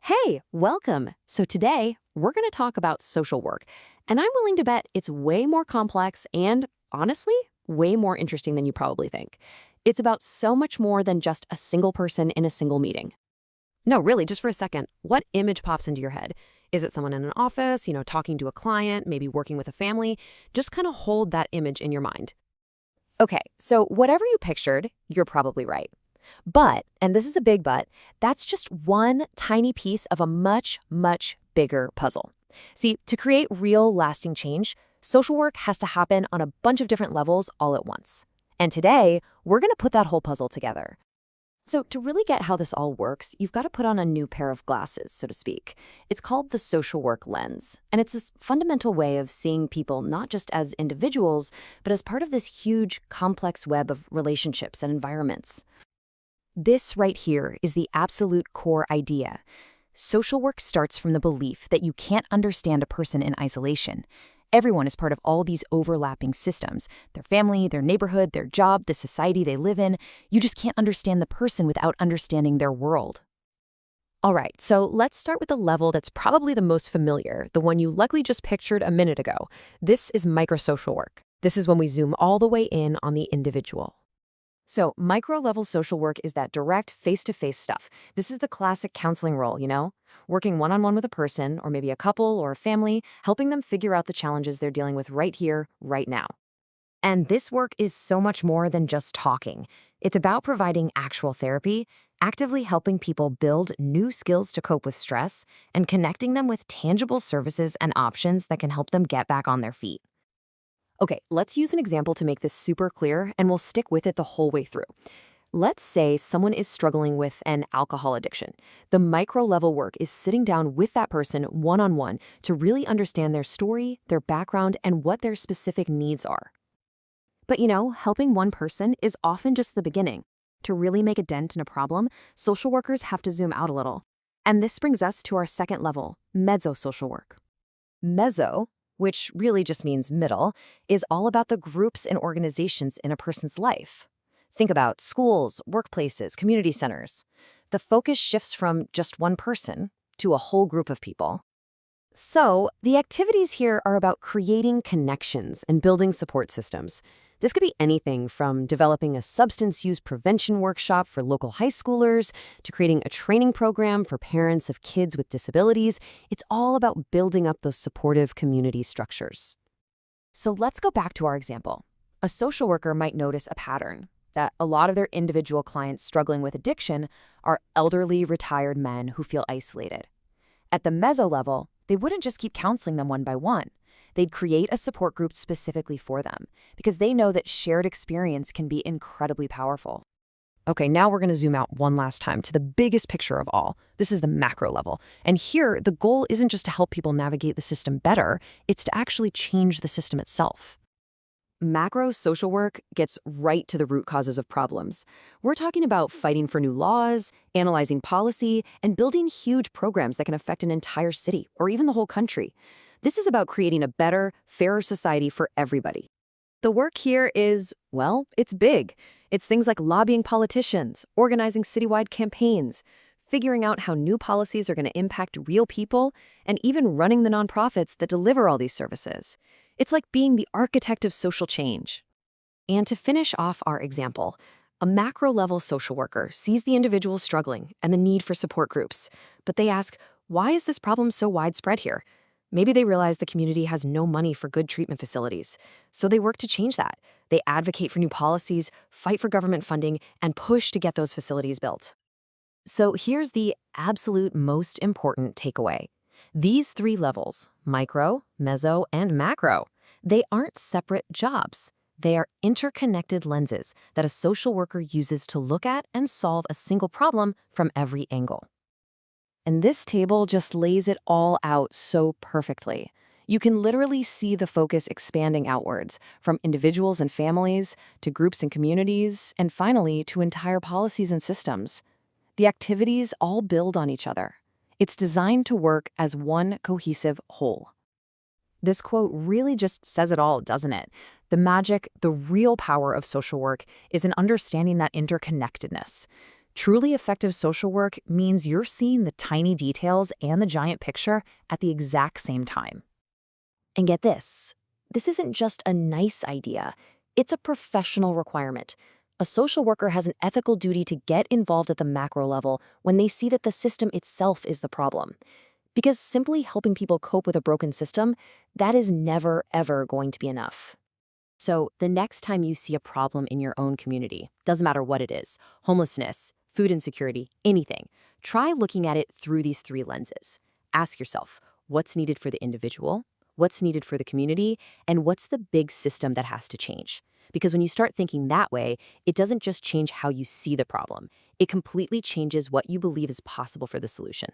Hey, welcome. So today, we're going to talk about social work, and I'm willing to bet it's way more complex and, honestly, way more interesting than you probably think. It's about so much more than just a single person in a single meeting. No, really, just for a second, what image pops into your head? Is it someone in an office, talking to a client, maybe working with a family? Just kind of hold that image in your mind. Okay, so whatever you pictured, you're probably right. But, and this is a big but, that's just one tiny piece of a much, much bigger puzzle. See, to create real lasting change, social work has to happen on a bunch of different levels all at once. And today, we're going to put that whole puzzle together. So to really get how this all works, you've got to put on a new pair of glasses, so to speak. It's called the social work lens, and it's this fundamental way of seeing people not just as individuals, but as part of this huge, complex web of relationships and environments. This right here is the absolute core idea. Social work starts from the belief that you can't understand a person in isolation. Everyone is part of all these overlapping systems, their family, their neighborhood, their job, the society they live in. You just can't understand the person without understanding their world. All right, so let's start with the level that's probably the most familiar, the one you likely just pictured a minute ago. This is microsocial work. This is when we zoom all the way in on the individual. So micro-level social work is that direct face-to-face stuff. This is the classic counseling role, working one-on-one with a person, or maybe a couple or a family, helping them figure out the challenges they're dealing with right here, right now. And this work is so much more than just talking. It's about providing actual therapy, actively helping people build new skills to cope with stress, and connecting them with tangible services and options that can help them get back on their feet. Okay, let's use an example to make this super clear, and we'll stick with it the whole way through. Let's say someone is struggling with an alcohol addiction. The micro-level work is sitting down with that person one-on-one to really understand their story, their background, and what their specific needs are. But helping one person is often just the beginning. To really make a dent in a problem, social workers have to zoom out a little. And this brings us to our second level, meso-social work. Meso, which really just means middle, is all about the groups and organizations in a person's life. Think about schools, workplaces, community centers. The focus shifts from just one person to a whole group of people. So, the activities here are about creating connections and building support systems. This could be anything from developing a substance use prevention workshop for local high schoolers to creating a training program for parents of kids with disabilities. It's all about building up those supportive community structures. So let's go back to our example. A social worker might notice a pattern that a lot of their individual clients struggling with addiction are elderly, retired men who feel isolated. At the meso level, they wouldn't just keep counseling them one by one. They'd create a support group specifically for them because they know that shared experience can be incredibly powerful. Okay, now we're going to zoom out one last time to the biggest picture of all. This is the macro level. And here, the goal isn't just to help people navigate the system better, it's to actually change the system itself. Macro social work gets right to the root causes of problems. We're talking about fighting for new laws, analyzing policy, and building huge programs that can affect an entire city or even the whole country. This is about creating a better, fairer society for everybody. The work here is, well, it's big. It's things like lobbying politicians, organizing citywide campaigns, figuring out how new policies are going to impact real people, and even running the nonprofits that deliver all these services. It's like being the architect of social change. And to finish off our example, a macro-level social worker sees the individual struggling and the need for support groups, but they ask, why is this problem so widespread here? Maybe they realize the community has no money for good treatment facilities, so they work to change that. They advocate for new policies, fight for government funding, and push to get those facilities built. So here's the absolute most important takeaway. These three levels, micro, meso, and macro, they aren't separate jobs. They are interconnected lenses that a social worker uses to look at and solve a single problem from every angle. And this table just lays it all out so perfectly. You can literally see the focus expanding outwards, from individuals and families, to groups and communities, and finally to entire policies and systems. The activities all build on each other. It's designed to work as one cohesive whole. This quote really just says it all, doesn't it? The magic, the real power of social work is in understanding that interconnectedness. Truly effective social work means you're seeing the tiny details and the giant picture at the exact same time. And get this isn't just a nice idea, it's a professional requirement. A social worker has an ethical duty to get involved at the macro level when they see that the system itself is the problem. Because simply helping people cope with a broken system, that is never, ever going to be enough. So, the next time you see a problem in your own community, doesn't matter what it is, homelessness, food insecurity, anything, try looking at it through these three lenses. Ask yourself, what's needed for the individual? What's needed for the community? And what's the big system that has to change? Because when you start thinking that way, it doesn't just change how you see the problem, it completely changes what you believe is possible for the solution.